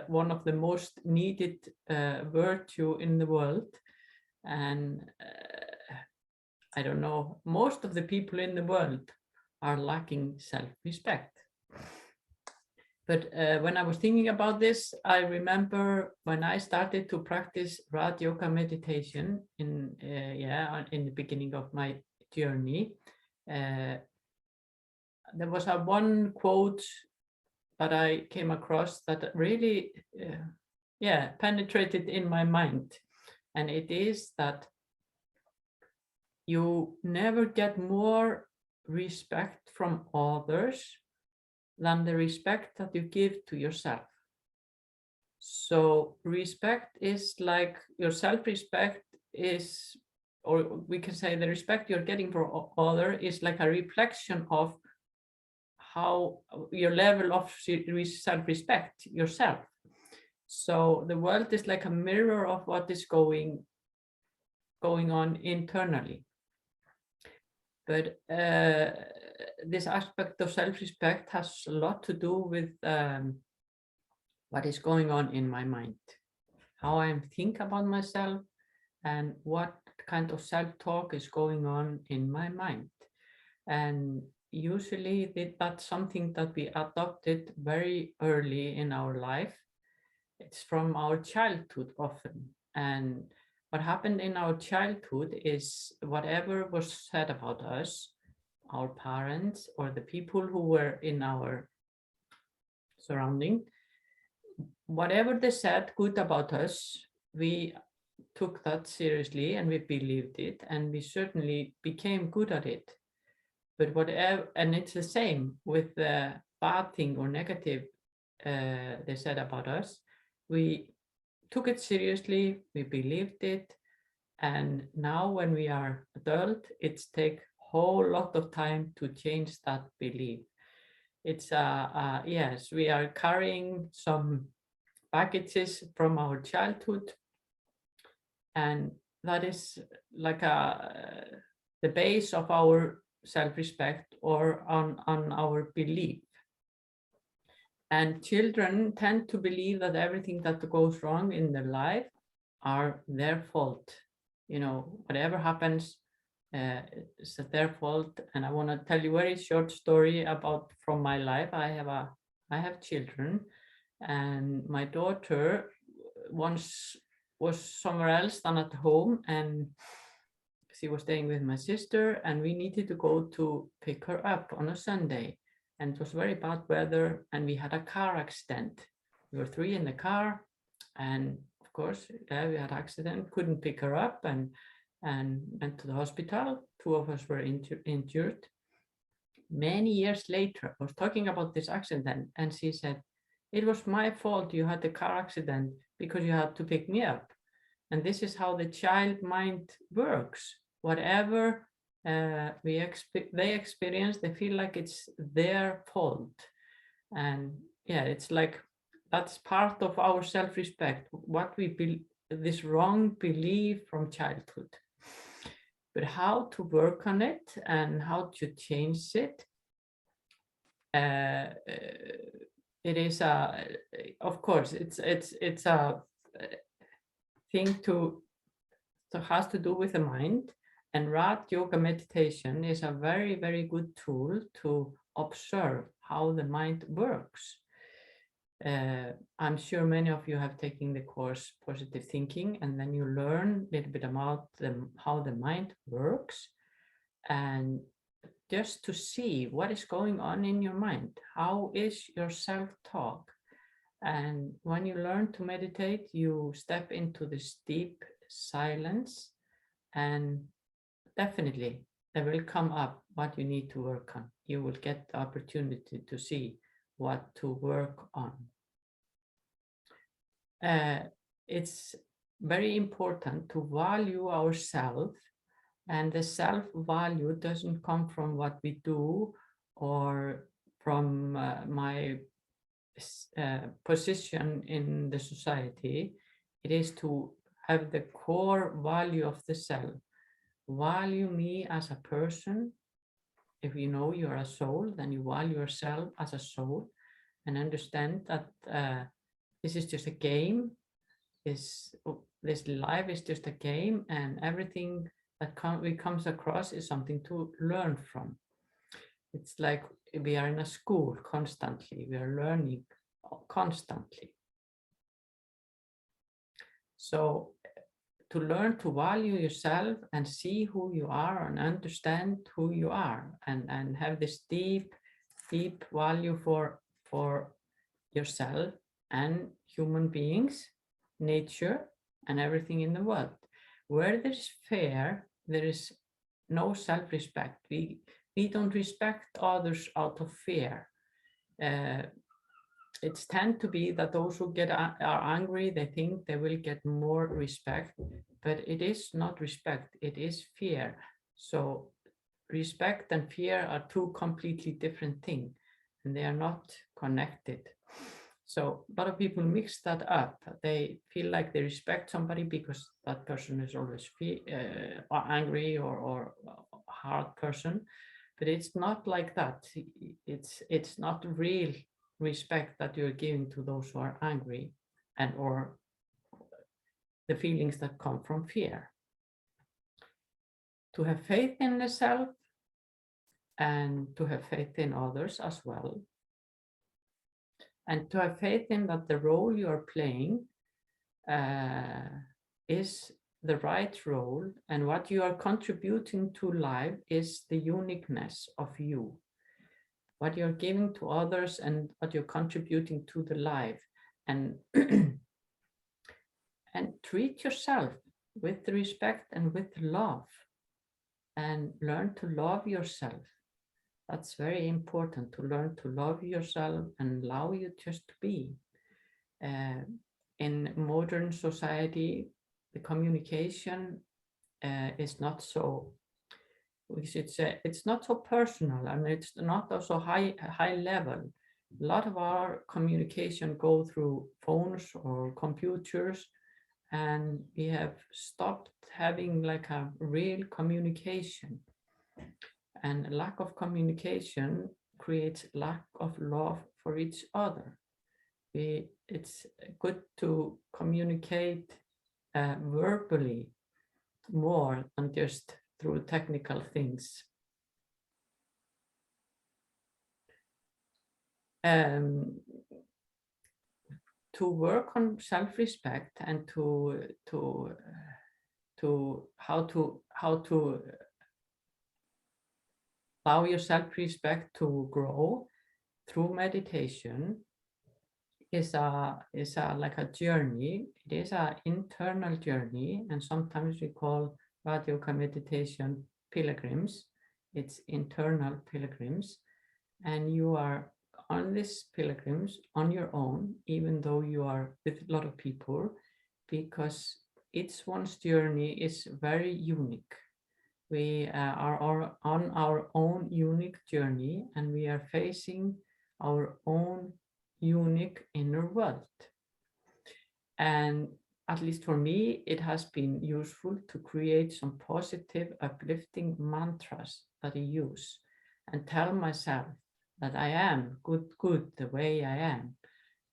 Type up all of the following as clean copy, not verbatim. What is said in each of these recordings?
one of the most needed virtue in the world. And I don't know, most of the people in the world are lacking self-respect. But when I was thinking about this, I remember when I started to practice Raj Yoga meditation in the beginning of my journey. There was one quote that I came across that really, penetrated in my mind, and it is that you never get more respect from others than the respect that you give to yourself. So respect is like your self-respect is, or we can say the respect you're getting from other is like a reflection of how your level of self-respect yourself. So the world is like a mirror of what is going on internally. But this aspect of self-respect has a lot to do with what is going on in my mind, how I think about myself, and what kind of self-talk is going on in my mind. And usually that's something that we adopted very early in our life. It's from our childhood often. And what happened in our childhood is whatever was said about us, our parents or the people who were in our surrounding, whatever they said good about us, we took that seriously and we believed it, and we certainly became good at it. But whatever, and it's the same with the bad thing or negative they said about us, we took it seriously, we believed it, and now when we are adult, it's take a whole lot of time to change that belief. It's yes, we are carrying some packages from our childhood, and that is like the base of our self-respect or on our belief. And children tend to believe that everything that goes wrong in their life are their fault. You know, whatever happens, it's their fault. And I want to tell you a very short story about from my life. I have children, and my daughter once was somewhere else than at home, and she was staying with my sister, and we needed to go to pick her up on a Sunday. And it was very bad weather, and we had a car accident. We were 3 in the car, and of course, we had accident, couldn't pick her up, and went to the hospital. 2 of us were injured. Many years later, I was talking about this accident, and she said, "It was my fault you had the car accident because you had to pick me up." And this is how the child mind works. Whatever they experience, they feel like it's their fault. And yeah, it's like that's part of our self-respect, what we this wrong belief from childhood. But how to work on it and how to change it, it is of course it's a thing that has to do with the mind. And Raj Yoga meditation is a very, very good tool to observe how the mind works. I'm sure many of you have taken the course Positive Thinking, and then you learn a little bit about how the mind works, and just to see what is going on in your mind. How is your self-talk? And when you learn to meditate, you step into this deep silence, and definitely there will come up what you need to work on. You will get the opportunity to see what to work on. It's very important to value ourselves, and the self-value doesn't come from what we do or from my position in the society. It is to have the core value of the self. Value me as a person. If you know you're a soul, then you value yourself as a soul, and understand that this is just a game. This life is just a game, and everything that comes across is something to learn from. It's like we are in a school constantly. We are learning constantly. So to learn to value yourself and see who you are and understand who you are, and have this deep value for yourself and human beings, nature, and everything in the world. Where there's fear, there is no self-respect. We don't respect others out of fear. It's tend to be that those who are angry, they think they will get more respect, but it is not respect, it is fear. So respect and fear are two completely different things, and they are not connected. So a lot of people mix that up. They feel like they respect somebody because that person is always angry or a hard person, but it's not like that. It's not real respect that you're giving to those who are angry and or the feelings that come from fear. To have faith in the self and to have faith in others as well. And to have faith in that the role you are playing is the right role, and what you are contributing to life is the uniqueness of you. What you're giving to others and what you're contributing to the life, and and treat yourself with respect and with love, and learn to love yourself. That's very important, to learn to love yourself and allow you just to be. In modern society, the communication is not so, we should say, it's not so personal, and it's not also high level. A lot of our communication go through phones or computers, and we have stopped having like a real communication. And a lack of communication creates lack of love for each other. It's good to communicate verbally more than just through technical things. To work on self-respect and to how to allow your self-respect to grow through meditation is like a journey. It is an internal journey, and sometimes we call Radioka meditation pilgrims. It's internal pilgrims, and you are on these pilgrims on your own, even though you are with a lot of people, because each one's journey is very unique. We are on our own unique journey, and we are facing our own unique inner world. And at least for me, it has been useful to create some positive, uplifting mantras that I use and tell myself that I am good the way I am.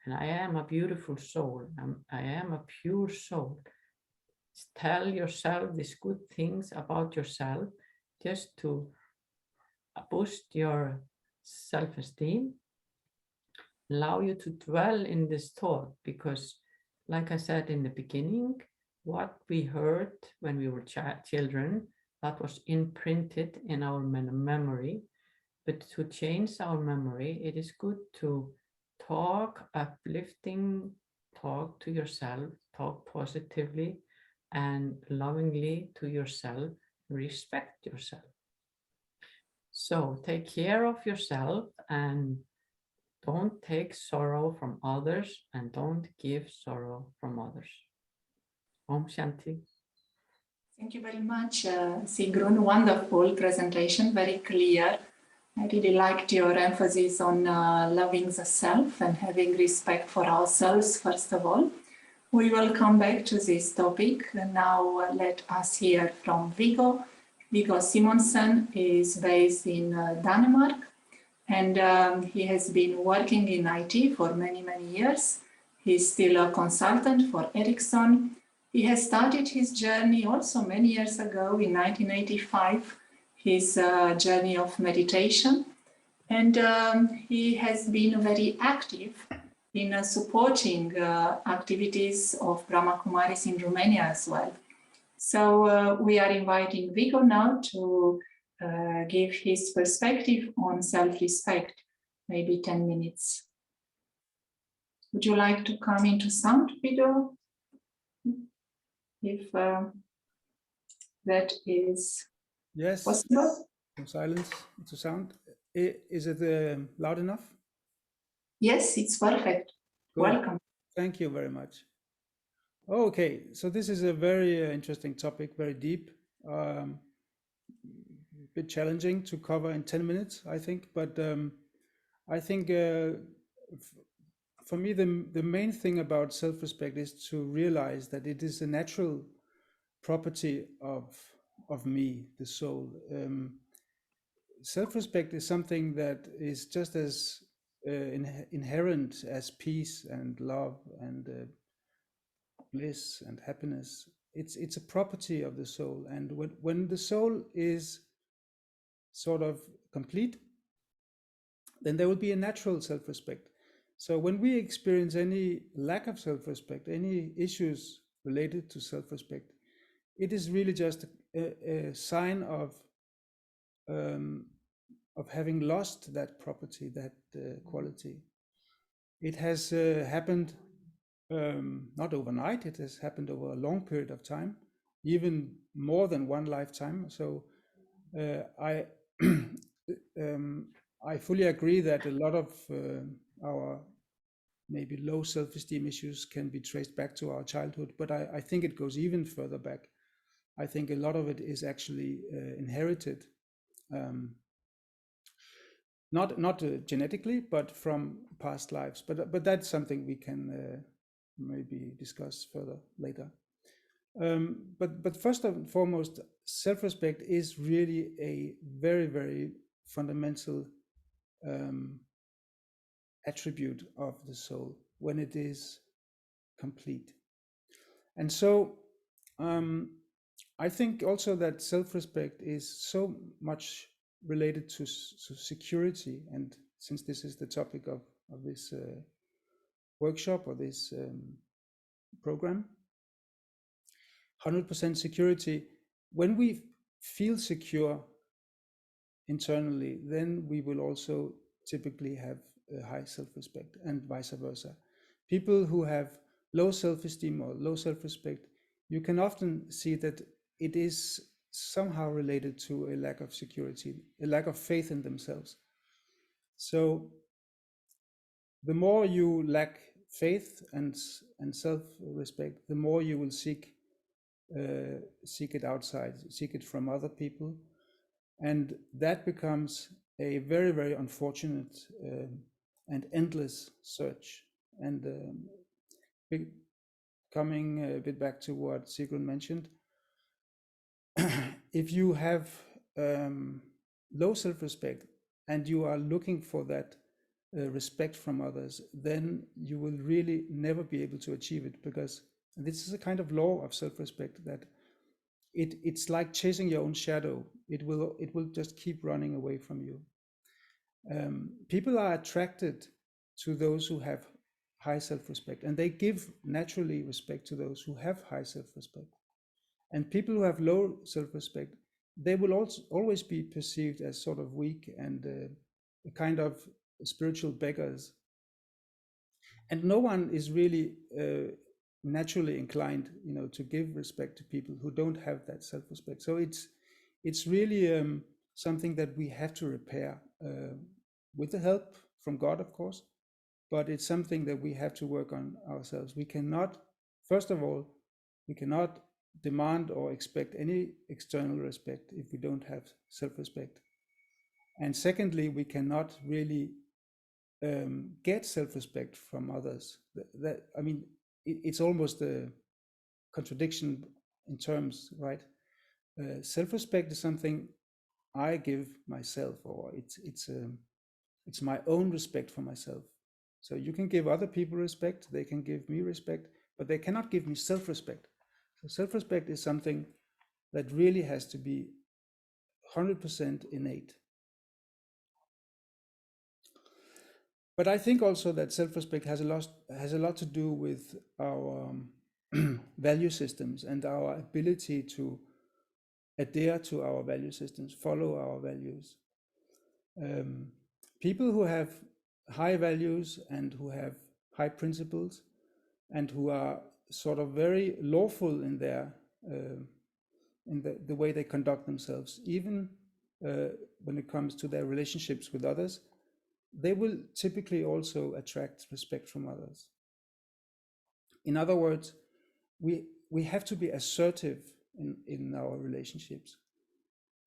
And I am a beautiful soul. I am a pure soul. Tell yourself these good things about yourself just to boost your self-esteem, allow you to dwell in this thought, because like I said in the beginning, what we heard when we were children, that was imprinted in our memory. But to change our memory, it is good to talk uplifting, talk to yourself, talk positively and lovingly to yourself, respect yourself. So take care of yourself and don't take sorrow from others, and don't give sorrow from others. Om Shanti. Thank you very much, Sigrun. Wonderful presentation, very clear. I really liked your emphasis on loving the self and having respect for ourselves, first of all. We will come back to this topic. Now let us hear from Viggo. Viggo Simonsen is based in Denmark, and he has been working in IT for many, many years. He's still a consultant for Ericsson. He has started his journey also many years ago in 1985, his journey of meditation. And he has been very active in supporting activities of Brahma Kumaris in Romania as well. So we are inviting Viggo now to give his perspective on self-respect, maybe 10 minutes. Would you like to come into sound, Viggo? If that is possible? From silence to sound. Is it loud enough? Yes, it's perfect. Good. Welcome. Thank you very much. Okay, so this is a very interesting topic, very deep, a bit challenging to cover in 10 minutes, I think. But I think for me, the main thing about self-respect is to realize that it is a natural property of me, the soul. Self-respect is something that is just as inherent as peace and love and bliss and happiness. It's a property of the soul, and when the soul is sort of complete, then there will be a natural self-respect. So when we experience any lack of self-respect, any issues related to self-respect, it is really just a sign of having lost that property, that quality. It has happened not overnight. It has happened over a long period of time, even more than one lifetime. So I fully agree that a lot of our maybe low self-esteem issues can be traced back to our childhood, but I think it goes even further back. I think a lot of it is actually inherited, not genetically, but from past lives. But that's something we can maybe discuss further later. But first and foremost, self-respect is really a very, very fundamental attribute of the soul when it is complete. And so I think also that self-respect is so much related to security. And since this is the topic of this workshop or this program, 100% security, when we feel secure internally, then we will also typically have a high self-respect, and vice versa. People who have low self-esteem or low self-respect, you can often see that it is somehow related to a lack of security, a lack of faith in themselves. So the more you lack faith and self-respect, the more you will seek it outside, seek it from other people, and that becomes a very, very unfortunate and endless search. And coming a bit back to what Sigrun mentioned, if you have low self-respect and you are looking for that respect from others, then you will really never be able to achieve it, because this is a kind of law of self-respect that it's like chasing your own shadow. It will just keep running away from you. People are attracted to those who have high self-respect, and they give naturally respect to those who have high self-respect. And people who have low self-respect, they will also always be perceived as sort of weak and a kind of spiritual beggars. And no one is really naturally inclined, to give respect to people who don't have that self-respect. So it's really something that we have to repair with the help from God, of course, but it's something that we have to work on ourselves. We cannot, first of all, we cannot demand or expect any external respect if we don't have self-respect. And secondly, we cannot really get self-respect from others. It's almost a contradiction in terms, right? Self-respect is something I give myself, or it's my own respect for myself. So you can give other people respect, they can give me respect, but they cannot give me self-respect. So self-respect is something that really has to be 100% innate. But I think also that self-respect has a lot to do with our value systems and our ability to adhere to our value systems, follow our values. People who have high values and who have high principles and who are sort of very lawful in their in the way they conduct themselves, even when it comes to their relationships with others, they will typically also attract respect from others. In other words, we have to be assertive in our relationships.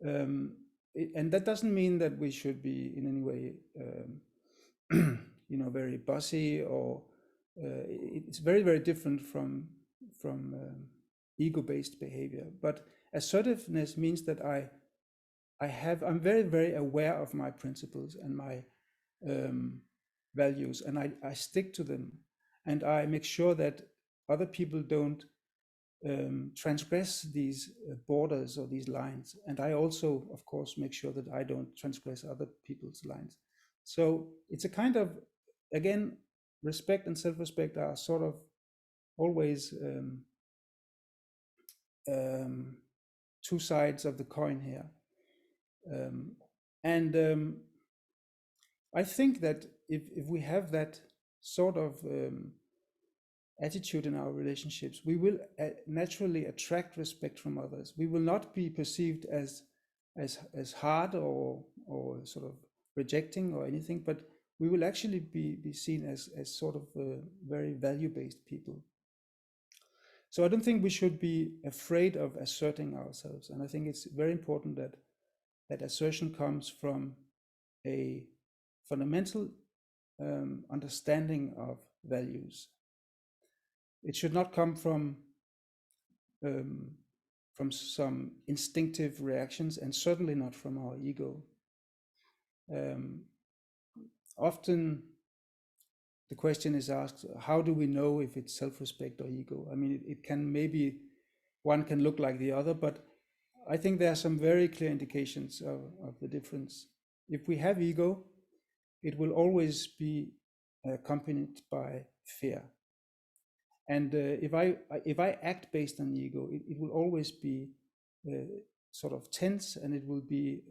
And that doesn't mean that we should be in any way, very bossy, or it's very, very different from ego-based behavior. But assertiveness means that I'm very, very aware of my principles and my values, and I stick to them, and I make sure that other people don't transgress these borders or these lines. And I also, of course, make sure that I don't transgress other people's lines. So it's a kind of, again, respect and self-respect are sort of always two sides of the coin here. I think that if we have that sort of attitude in our relationships, we will naturally attract respect from others. We will not be perceived as hard or sort of rejecting or anything, but we will actually be seen as sort of very value-based people. So I don't think we should be afraid of asserting ourselves, and I think it's very important that assertion comes from a fundamental understanding of values. It should not come from some instinctive reactions, and certainly not from our ego. Often the question is asked, how do we know if it's self-respect or ego? I mean, it can, maybe one can look like the other, but I think there are some very clear indications of the difference. If we have ego, it will always be accompanied by fear. And if I act based on ego, it will always be sort of tense, and it will be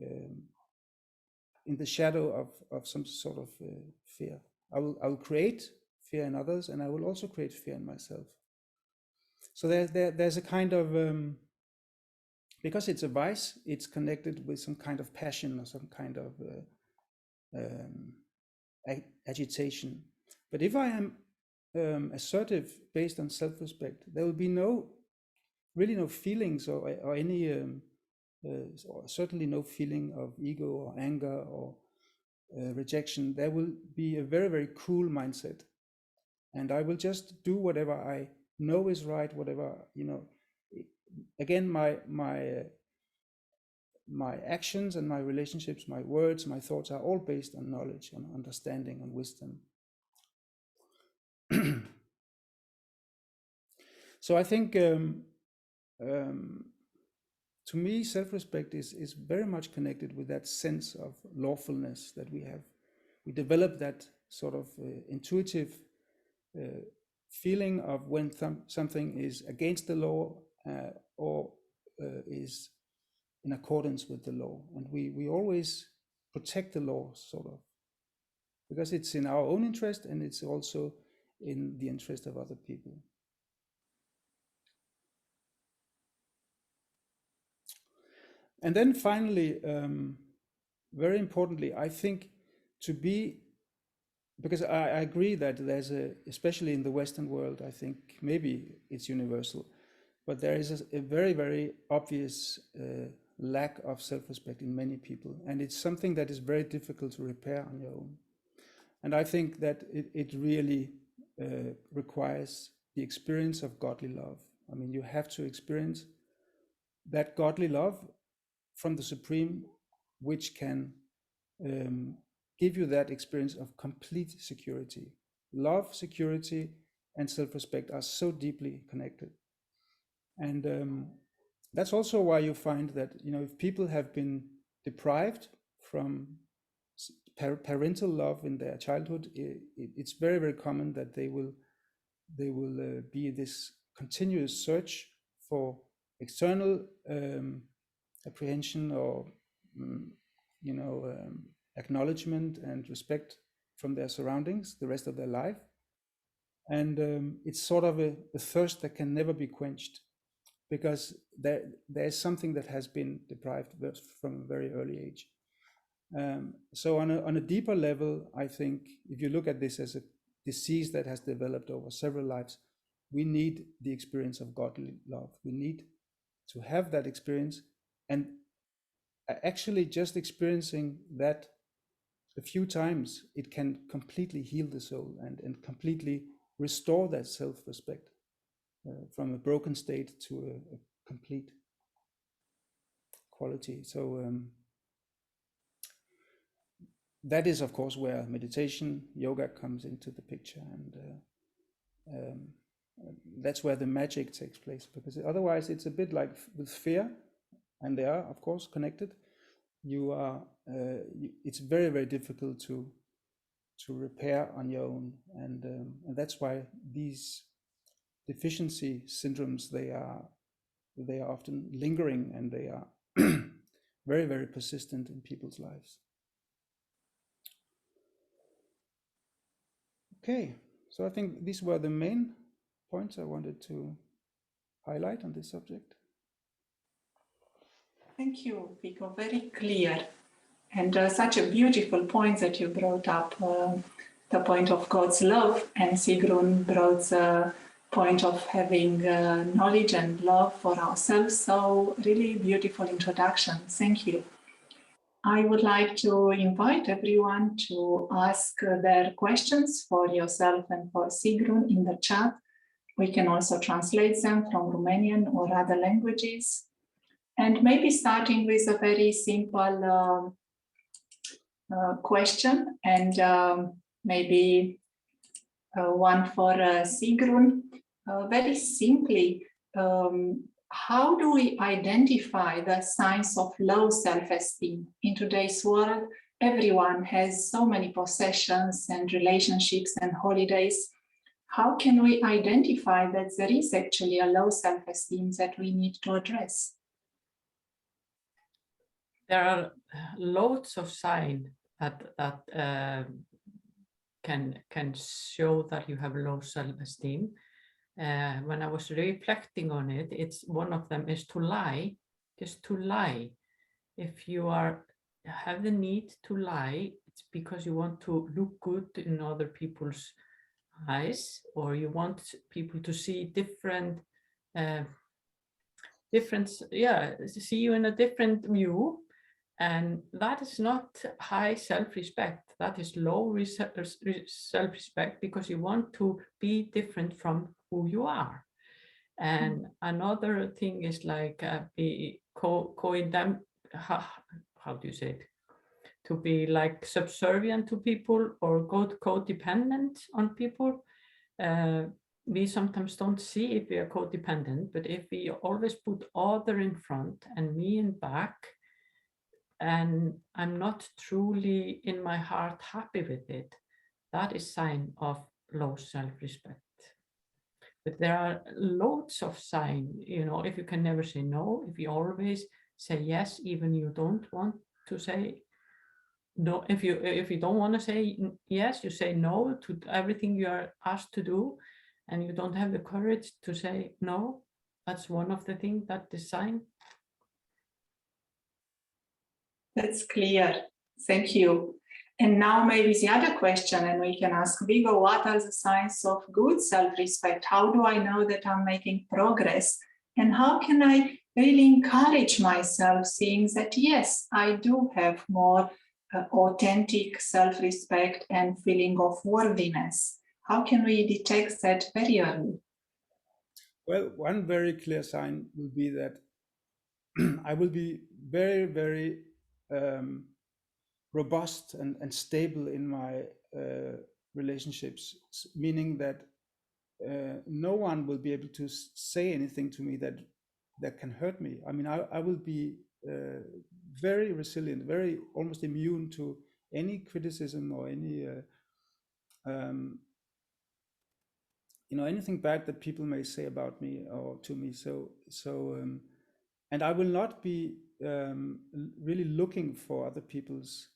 in the shadow of some sort of fear. I will create fear in others, and I will also create fear in myself. So there's a kind of because it's a vice, it's connected with some kind of passion or some kind of agitation. But if I am assertive based on self-respect, there will be really no feelings or any or certainly no feeling of ego or anger or rejection. There will be a very, very cool mindset, and I will just do whatever I know is right, whatever, again, my actions and my relationships, my words, my thoughts are all based on knowledge, on understanding, on wisdom. So I think to me, self-respect is very much connected with that sense of lawfulness that we have. We develop that sort of intuitive feeling of when something is against the law or is in accordance with the law. And we always protect the law, sort of, because it's in our own interest, and it's also in the interest of other people. And then finally, very importantly, I think because I agree that there's especially in the Western world, I think maybe it's universal, but there is a very, very obvious lack of self-respect in many people. And it's something that is very difficult to repair on your own. And I think that it really requires the experience of godly love. I mean, you have to experience that godly love from the Supreme, which can give you that experience of complete security. love, security, and self-respect are so deeply connected. And that's also why you find that, you know, if people have been deprived from parental love in their childhood, it's very, very common that they will be this continuous search for external apprehension or acknowledgement and respect from their surroundings the rest of their life. And it's sort of a thirst that can never be quenched, because there's something that has been deprived from a very early age. So on a deeper level, I think if you look at this as a disease that has developed over several lives, we need the experience of godly love. We need to have that experience, and actually just experiencing that a few times, it can completely heal the soul and completely restore that self-respect from a broken state to a complete quality. So that is, of course, where meditation, yoga comes into the picture, and that's where the magic takes place, because otherwise it's a bit like with fear, and they are, of course, connected. It's very, very difficult to repair on your own, and that's why these deficiency syndromes, they are often lingering, and they are very, very persistent in people's lives. Okay, so I think these were the main points I wanted to highlight on this subject. Thank you, Viggo. Very clear. And such a beautiful point that you brought up, the point of God's love, and Sigrun brought the point of having knowledge and love for ourselves. So really beautiful introduction. Thank you. I would like to invite everyone to ask their questions for yourself and for Sigrun in the chat. We can also translate them from Romanian or other languages. And maybe starting with a very simple question, and maybe one for Sigrun. Very simply, how do we identify the signs of low self-esteem? In today's world, everyone has so many possessions and relationships and holidays. How can we identify that there is actually a low self-esteem that we need to address? There are loads of signs that can show that you have low self-esteem. When I was reflecting on it, it's one of them is to lie, just to lie. If you have the need to lie, it's because you want to look good in other people's eyes, or you want people to see see you in a different view. And that is not high self-respect. That is low self-respect, because you want to be different from who you are. And another thing is like be how do you say it? To be like subservient to people or codependent on people. We sometimes don't see if we are codependent, but if we always put other in front and me in back, and I'm not truly in my heart happy with it, that is sign of low self-respect. But there are loads of signs, you know, if you can never say no, if you always say yes, even you don't want to say no, if you don't want to say yes, you say no to everything you are asked to do, and you don't have the courage to say no. That's one of the things that is sign. That's clear. Thank you. And now maybe the other question, and we can ask Viggo, what are the signs of good self-respect? How do I know that I'm making progress? And how can I really encourage myself, seeing that, yes, I do have more authentic self-respect and feeling of worthiness? How can we detect that very early? Well, one very clear sign will be that I will be very, very robust and stable in my relationships, meaning that no one will be able to say anything to me that can hurt me. I mean, I will be very resilient, very almost immune to any criticism or any anything bad that people may say about me or to me. And I will not be really looking for other people's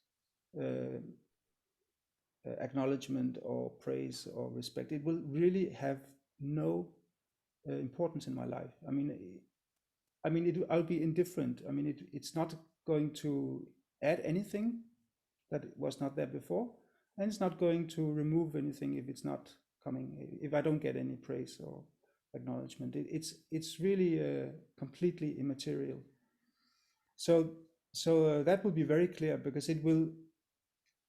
acknowledgement or praise or respect. It will really have no importance in my life. I'll be indifferent. I mean, it's not going to add anything that was not there before, and it's not going to remove anything if it's not coming, if I don't get any praise or acknowledgement. It's really completely immaterial. So that will be very clear, because it will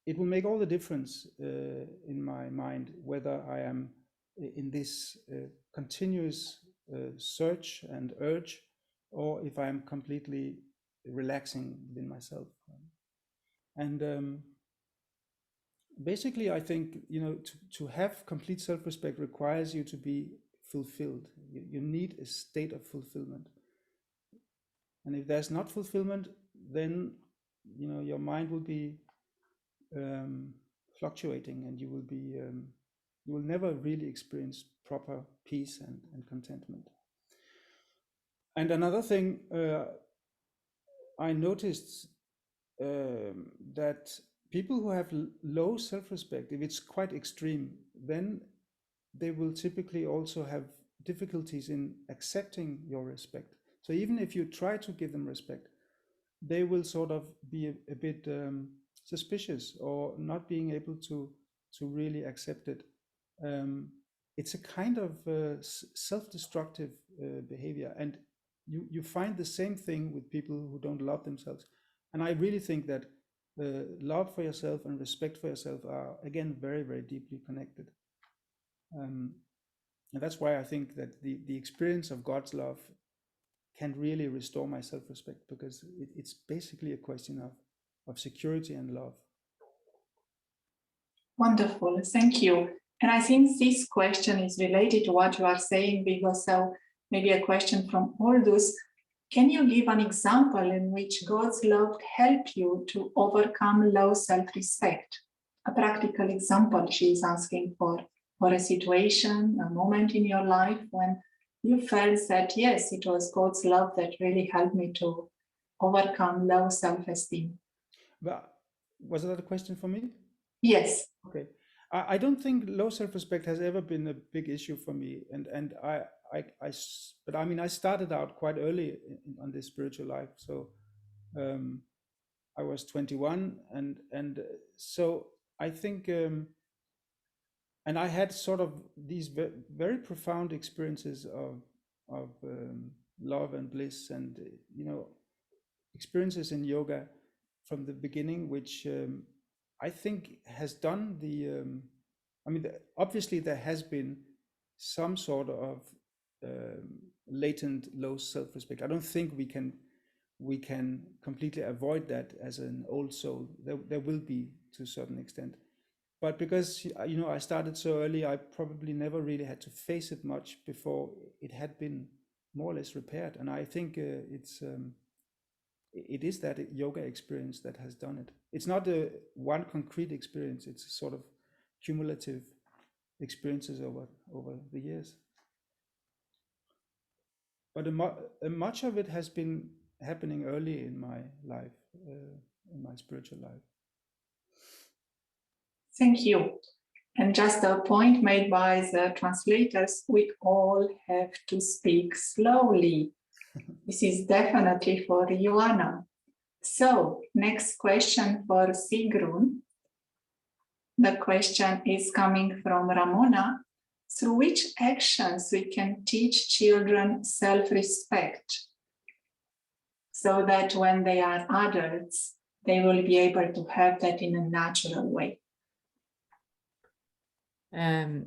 make all the difference in my mind whether I am in this continuous search and urge, or if I am completely relaxing within myself. And basically, I think, to have complete self-respect requires you to be fulfilled. You need a state of fulfillment. And if there's not fulfillment, then your mind will be fluctuating, and you will never really experience proper peace and contentment. And another thing I noticed, that people who have low self-respect, if it's quite extreme, then they will typically also have difficulties in accepting your respect. So even if you try to give them respect, they will sort of be a bit suspicious, or not being able to really accept it. It's a kind of self-destructive behavior, and you find the same thing with people who don't love themselves. And I really think that love for yourself and respect for yourself are, again, very, very deeply connected. And that's why I think that the experience of God's love can really restore my self-respect, because it's basically a question of security and love. Wonderful, thank you. And I think this question is related to what you are saying, Viggo. So maybe a question from Aldous. Can you give an example in which God's love helped you to overcome low self-respect? A practical example she is asking for a situation, a moment in your life when you felt that, yes, it was God's love that really helped me to overcome low self-esteem. But was that a question for me? Yes. Okay. I don't think low self-respect has ever been a big issue for me, but I mean, I started out quite early on this spiritual life. So I was 21, and so I think, and I had sort of these very profound experiences of love and bliss, and experiences in yoga from the beginning, which I think has done obviously there has been some sort of latent low self-respect. I don't think we can completely avoid that as an old soul. There will be, to a certain extent, but because I started so early, I probably never really had to face it much before it had been more or less repaired. And I think it is that yoga experience that has done it. It's not one concrete experience. It's sort of cumulative experiences over the years. But much of it has been happening early in my life, in my spiritual life. Thank you. And just a point made by the translators, we all have to speak slowly. This is definitely for Joanna. So, next question for Sigrun. The question is coming from Ramona. Through which actions we can teach children self-respect, so that when they are adults, they will be able to have that in a natural way? I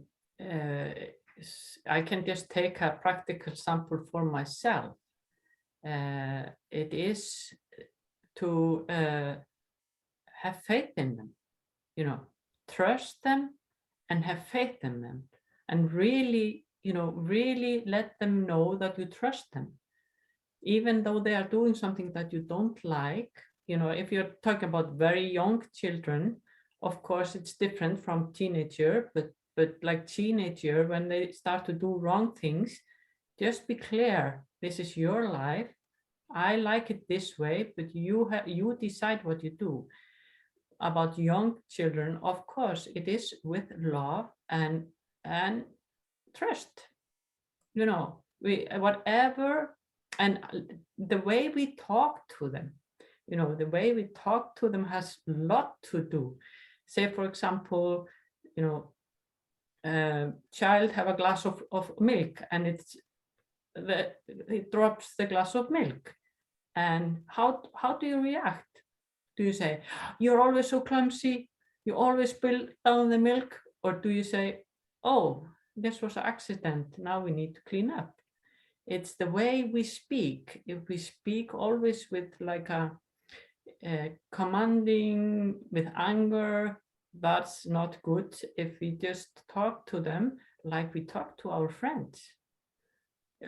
can just take a practical sample for myself. It is to have faith in them, trust them, and have faith in them, and really, really let them know that you trust them, even though they are doing something that you don't like. If you're talking about very young children, of course it's different from teenager, but like teenager, when they start to do wrong things, just be clear, this is your life, I like it this way, but you decide what you do. About young children, of course it is with love and trust, whatever, and the way we talk to them, the way we talk to them has a lot to do. Say, for example, child have a glass of milk, and it drops the glass of milk, and how do you react? Do you say, you're always so clumsy, you always spill down the milk? Or do you say, oh, this was an accident, now we need to clean up? It's the way we speak. If we speak always with like a commanding, with anger, that's not good. If we just talk to them like we talk to our friends,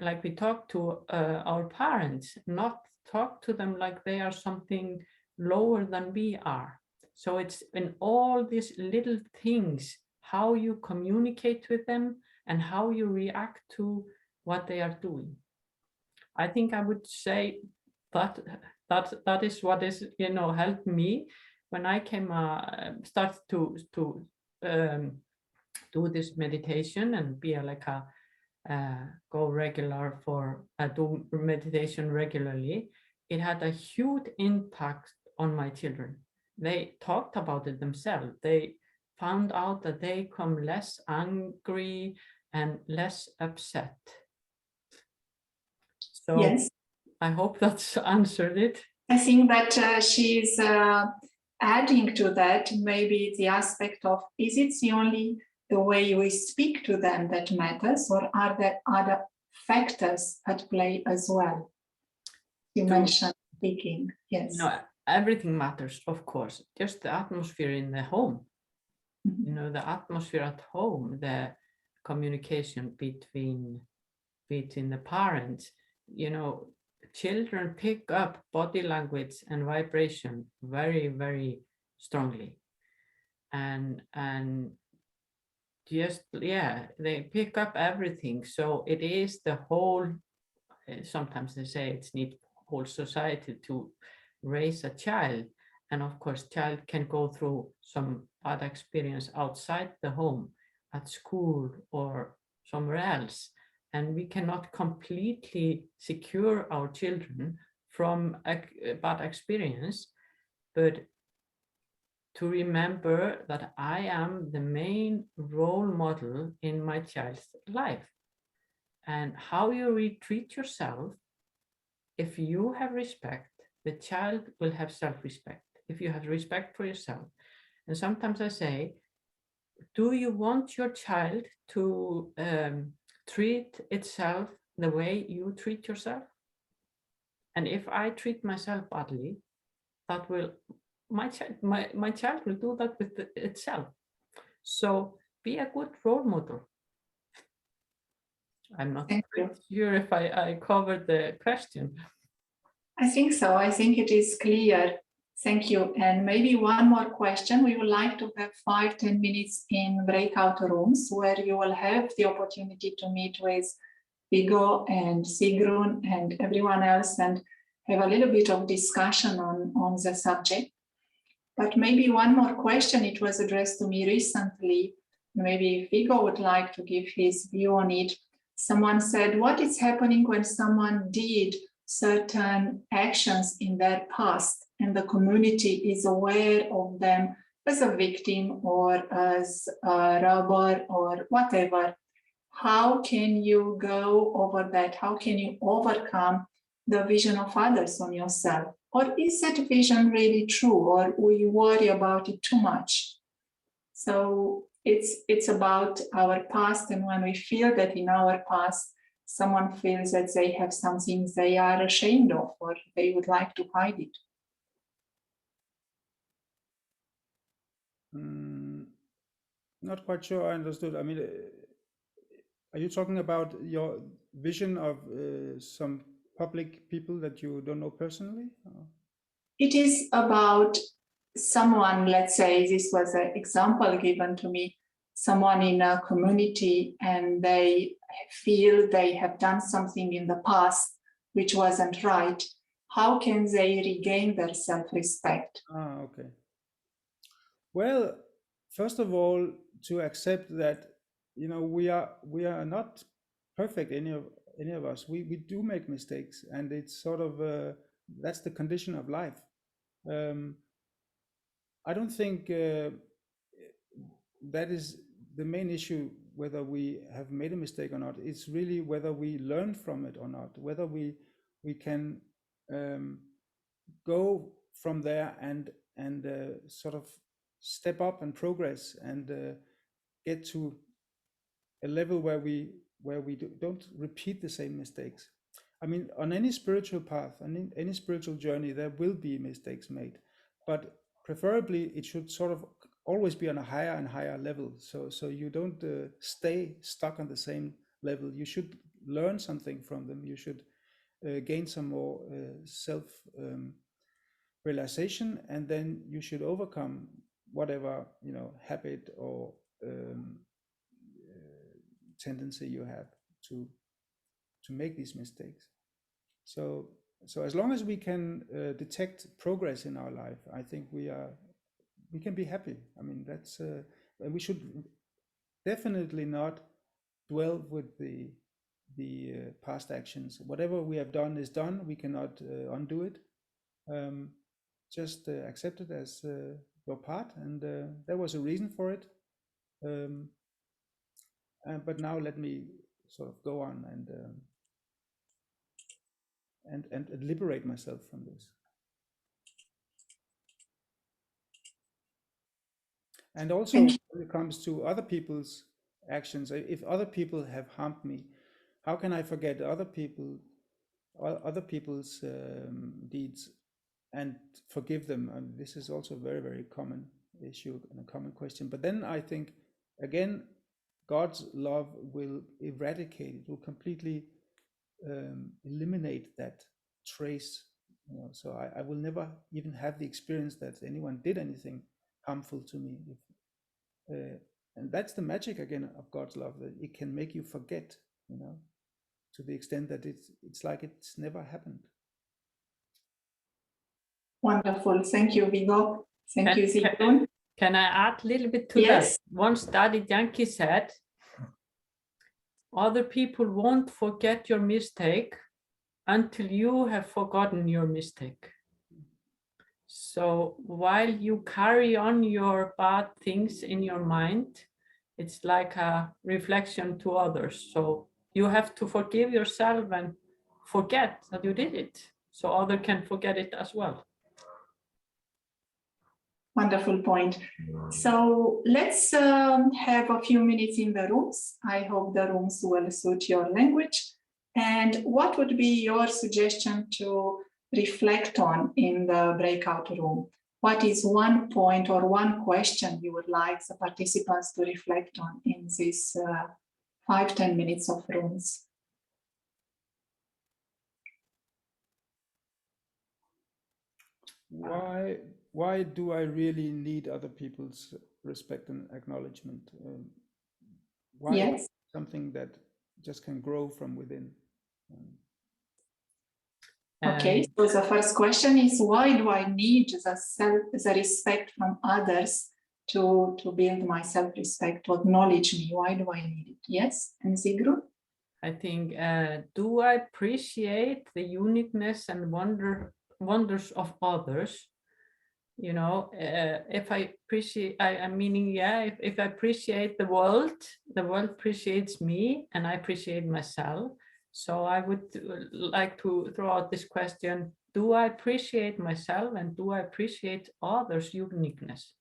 like we talk to our parents, not talk to them like they are something lower than we are. So it's in all these little things, how you communicate with them and how you react to what they are doing. I think I would say that is what is, helped me when I came start to do this meditation and be like a go regular for do meditation regularly. It had a huge impact on my children. They talked about it themselves. They found out that they come less angry and less upset. So Yes, I hope that's answered it. I think that she's adding to that maybe the aspect of, is it only the way we speak to them that matters, or are there other factors at play as well? You mentioned speaking, yes. Everything matters, of course. Just the atmosphere in the home, the atmosphere at home, the communication between the parents, children pick up body language and vibration very, very strongly. And just, they pick up everything. So it is the whole, sometimes they say it's need whole society to raise a child. And of course, child can go through some bad experience outside the home, at school or somewhere else. And we cannot completely secure our children from a bad experience, but to remember that I am the main role model in my child's life. And how you treat yourself, if you have respect, the child will have self-respect. If you have respect for yourself. And sometimes I say, do you want your child to treat itself the way you treat yourself? And if I treat myself badly, that will, my child will do that with itself. So be a good role model. I'm not sure if I covered the question. I think so. I think it is clear. Thank you. And maybe one more question. We would like to have 5-10 minutes in breakout rooms where you will have the opportunity to meet with Viggo and Sigrun and everyone else and have a little bit of discussion on the subject. But maybe one more question. It was addressed to me recently. Maybe Viggo would like to give his view on it. Someone said, what is happening when someone did certain actions in their past and the community is aware of them as a victim or as a robber or whatever? How can you go over that? How can you overcome the vision of others on yourself? Or is that vision really true, or we worry about it too much? So it's about our past, and when we feel that in our past someone feels that they have something they are ashamed of or they would like to hide it. Not quite sure I understood. I mean, are you talking about your vision of some public people that you don't know personally? Or? It is about someone, let's say this was an example given to me, someone in a community and they feel they have done something in the past which wasn't right. How can they regain their self-respect? Ah, okay. Well, first of all, to accept that, you know, we are not perfect, any of us. We do make mistakes, and it's sort of that's the condition of life. I don't think that is the main issue, whether we have made a mistake or not. It's really whether we learn from it or not, whether we can go from there and sort of step up and progress and get to a level where we don't repeat the same mistakes. I mean, on any spiritual path, on any spiritual journey, there will be mistakes made, but preferably it should sort of always be on a higher and higher level. So you don't stay stuck on the same level. You should learn something from them. You should gain some more self realization, and then you should overcome whatever, you know, habit or tendency you have to make these mistakes. So as long as we can detect progress in our life, I think we can be happy. I mean, that's and we should definitely not dwell with the past actions. Whatever we have done is done. We cannot undo it. Just accept it as your part, and there was a reason for it. But now let me sort of go on and liberate myself from this. And also, when it comes to other people's actions, if other people have harmed me, how can I forget other people's deeds and forgive them? And this is also a very, very common issue and a common question. But then I think, again, God's love will eradicate, it will completely eliminate that trace. You know, so I will never even have the experience that anyone did anything harmful to me. And that's the magic, again, of God's love, that it can make you forget, you know, to the extent that it's like it's never happened. Wonderful. Thank you, Viggo. Thank you, Sigrun. Can I add a little bit to Yes. that? One study, Yankee said, other people won't forget your mistake until you have forgotten your mistake. So while you carry on your bad things in your mind, it's like a reflection to others. So you have to forgive yourself and forget that you did it, so others can forget it as well. Wonderful point. So let's have a few minutes in the rooms. I hope the rooms will suit your language. And what would be your suggestion to reflect on in the breakout room? What is one point or one question you would like the participants to reflect on in these 5-10 minutes of rooms? Why do I really need other people's respect and acknowledgement? Why Yes. is it something that just can grow from within? Okay, so the first question is, why do I need the respect from others to build my self-respect, to acknowledge me? Why do I need it? Yes, and Sigrun? I think, do I appreciate the uniqueness and wonders of others? You know, if I appreciate, I'm meaning, yeah, if I appreciate the world appreciates me, and I appreciate myself. So I would like to throw out this question: do I appreciate myself, and do I appreciate others' uniqueness?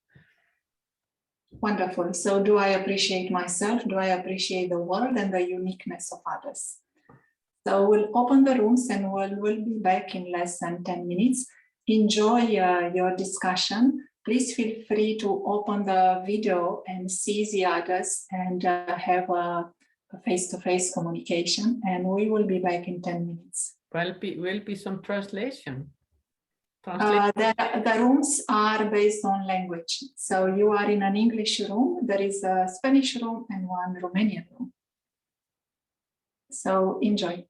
Wonderful. So do I appreciate myself? Do I appreciate the world and the uniqueness of others? So we'll open the rooms and we'll be back in less than 10 minutes. Enjoy your discussion. please feel free to open the video and see the others and have a face-to-face communication. And we will be back in 10 minutes. Will be some translation. The rooms are based on language. So you are in an English room, there is a Spanish room and one Romanian room. So enjoy.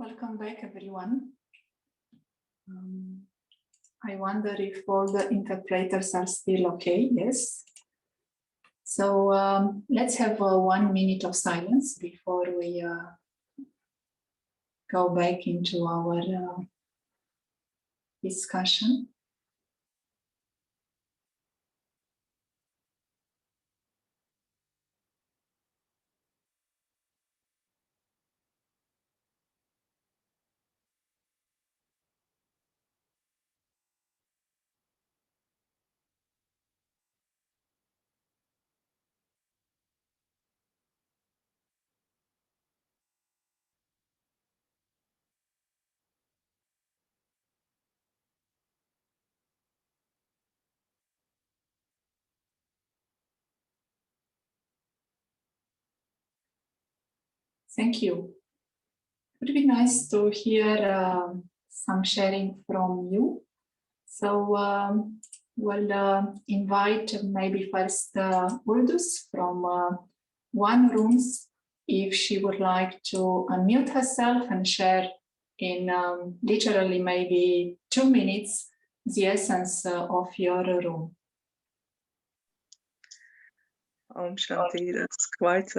Welcome back, everyone. I wonder if all the interpreters are still okay. Yes. So let's have 1 minute of silence before we go back into our discussion. Thank you. It would be nice to hear some sharing from you. So we'll invite maybe first Uldus from One Rooms, if she would like to unmute herself and share in literally maybe 2 minutes the essence of your room. Shanti, that's quite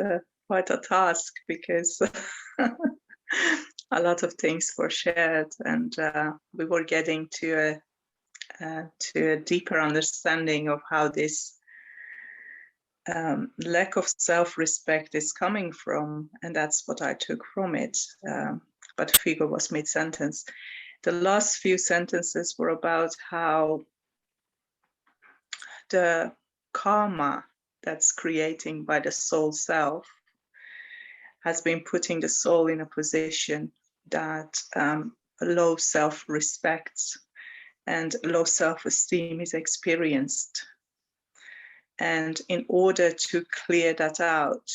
a task, because a lot of things were shared, and we were getting to a deeper understanding of how this lack of self-respect is coming from, and that's what I took from it. But Viggo was mid-sentence. The last few sentences were about how the karma that's creating by the soul self has been putting the soul in a position that low self-respect and low self-esteem is experienced. And in order to clear that out,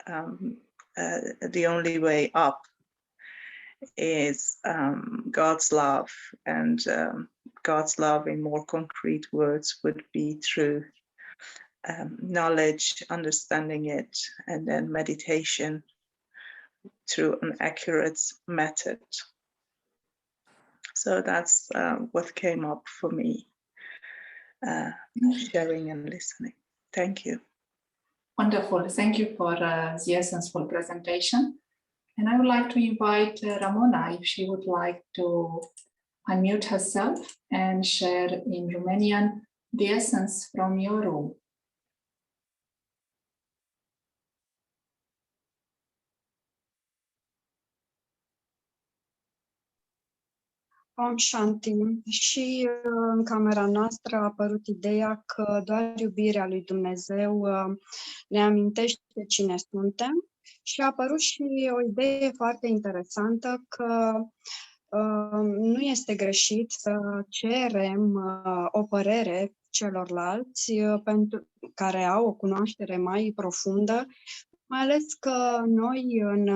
the only way up is God's love. And God's love, in more concrete words, would be through knowledge, understanding it, and then meditation through an accurate method. So that's what came up for me, sharing and listening. Thank you. Wonderful. Thank you for the essential presentation. And I would like to invite Ramona, if she would like to unmute herself and share in Romanian the essence from your room. Om Shanti. Și în camera noastră a apărut ideea că doar iubirea lui Dumnezeu ne amintește cine suntem, și a apărut și o idee foarte interesantă că nu este greșit să cerem o părere celorlalți pentru care au o cunoaștere mai profundă, mai ales că noi în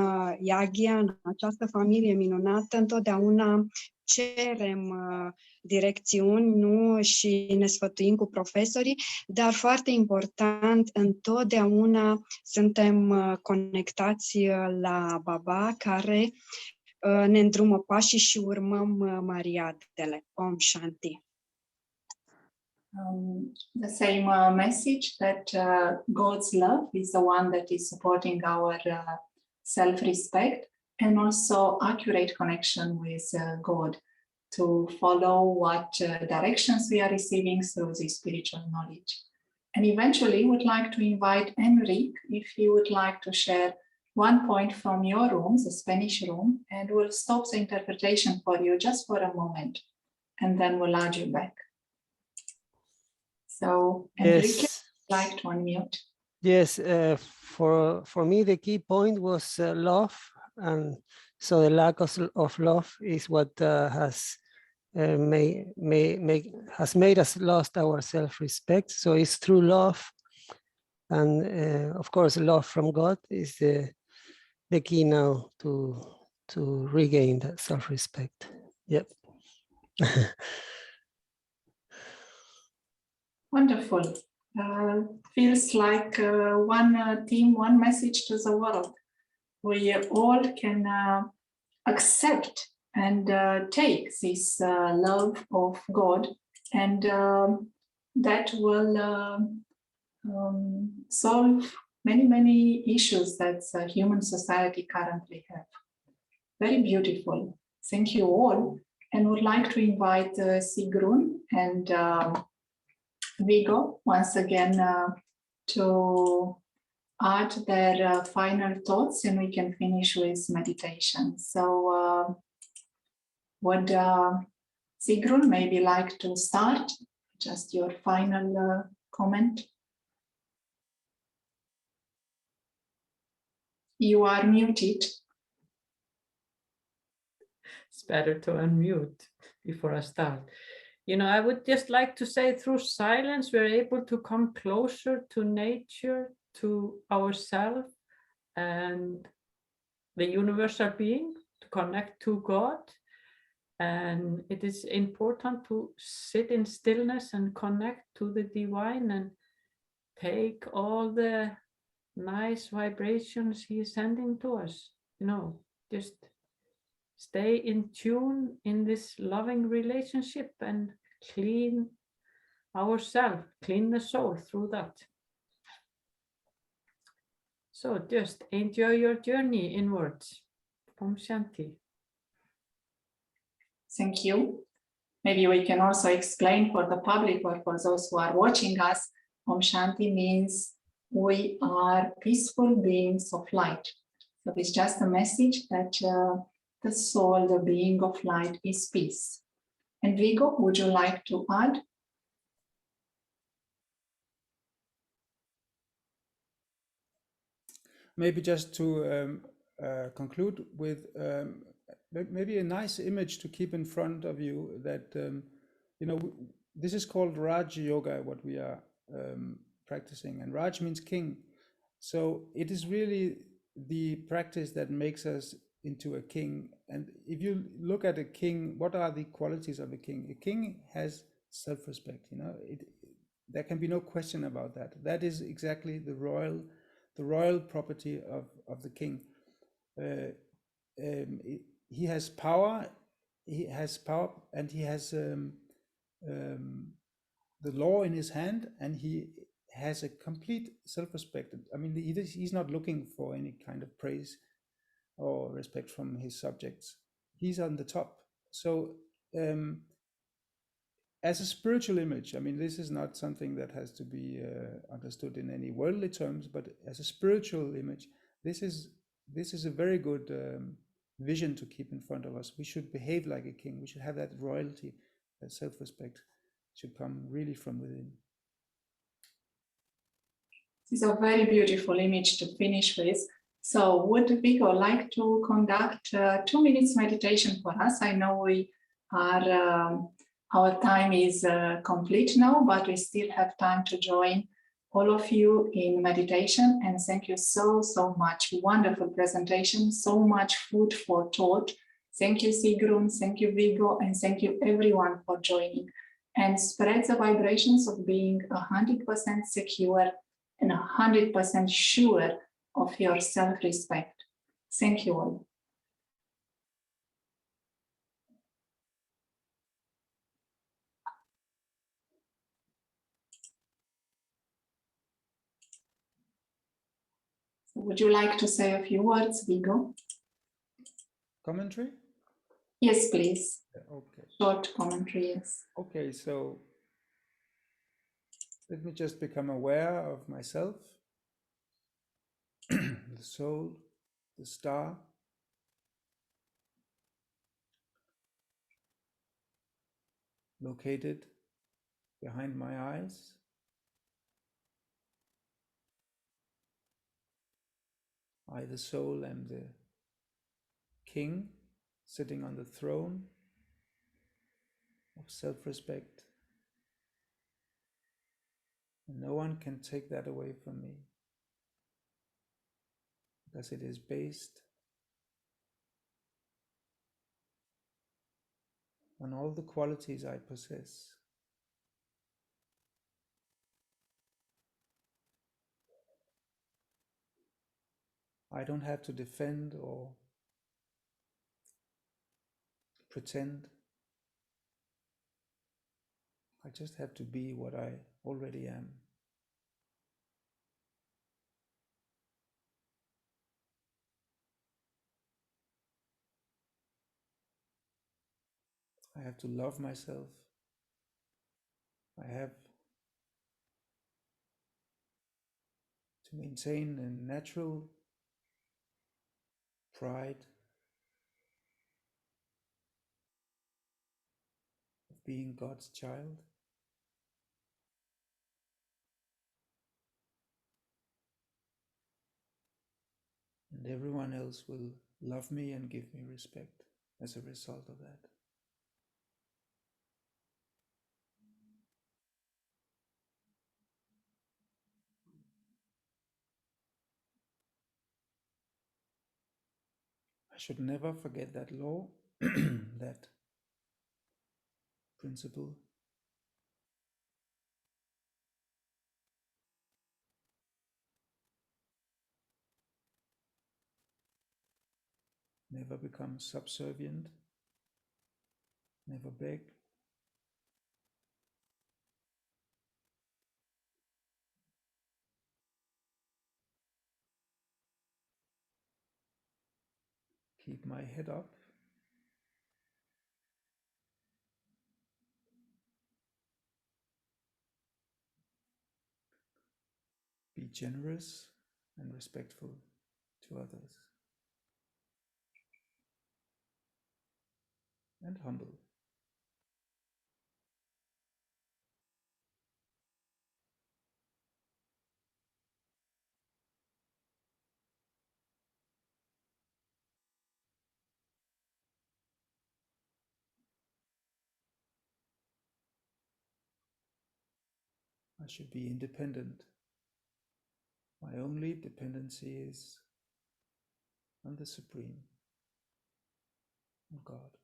Yaghia, în această familie minunată, întotdeauna cerem direcțiuni, nu, și ne sfătuim cu profesorii, dar foarte important, întotdeauna suntem conectați la Baba, care ne îndrumă pașii și urmăm Mariadele. Om Shanti. The same message that God's love is the one that is supporting our self-respect, and also accurate connection with God to follow what directions we are receiving through the spiritual knowledge. And eventually would like to invite Enrique, if you would like to share 1 point from your room, the Spanish room, and we'll stop the interpretation for you just for a moment, and then we'll add you back. So, Enrique, Yes. would like to unmute. Yes, for me, the key point was love. And so the lack of love is what has made us lost our self-respect. So it's through love. And of course, love from God is the key now to regain that self-respect. Yep. Wonderful. Feels like one team, one message to the world. We all can accept and take this love of God, and that will solve many issues that human society currently have. Very beautiful. Thank you all, and would like to invite Sigrun and Viggo once again to add their final thoughts, and we can finish with meditation. So would Sigrun maybe like to start? Just your final comment. You are muted. It's better to unmute before I start. You know, I would just like to say, through silence, we're able to come closer to nature, to ourselves and the universal being, to connect to God. And it is important to sit in stillness and connect to the divine and take all the nice vibrations he is sending to us. You know, just stay in tune in this loving relationship and clean ourselves, clean the soul through that. So just enjoy your journey inwards. Om Shanti. Thank you. Maybe we can also explain for the public or for those who are watching us, Om Shanti means we are peaceful beings of light. So it's just a message that the soul, the being of light, is peace. And Viggo, would you like to add? Maybe just to conclude with maybe a nice image to keep in front of you, that you know, this is called Raj Yoga, what we are practicing, and Raj means king. So it is really the practice that makes us into a king. And if you look at a king, what are the qualities of a king? A king has self-respect. You know, there can be no question about that. That is exactly the royal property of the king. He has power. He has power, and he has the law in his hand, and he has a complete self-respect. I mean, he's not looking for any kind of praise or respect from his subjects. He's on the top. So as a spiritual image, I mean, this is not something that has to be understood in any worldly terms, but as a spiritual image, this is a very good vision to keep in front of us. We should behave like a king. We should have that royalty, that self-respect should come really from within. This is a very beautiful image to finish with. So would Viggo like to conduct 2 minutes meditation for us? I know we are, our time is complete now, but we still have time to join all of you in meditation. And thank you so much. Wonderful presentation, so much food for thought. Thank you, Sigrun, thank you, Viggo, and thank you everyone for joining. And spread the vibrations of being 100% secure and 100% sure of your self-respect. Thank you all. Would you like to say a few words, Viggo? Commentary? Yes, please. Okay. Short commentary, yes. Okay, so let me just become aware of myself, the soul, the star, located behind my eyes. I, the soul, am the king sitting on the throne of self-respect. And no one can take that away from me, because it is based on all the qualities I possess. I don't have to defend or pretend. I just have to be what I already am. I have to love myself. I have to maintain a natural pride of being God's child. And everyone else will love me and give me respect as a result of that. I should never forget that law, that principle. Never become subservient, never beg. Keep my head up. Be generous and respectful to others. And humble. I should be independent. My only dependency is on the Supreme, on God.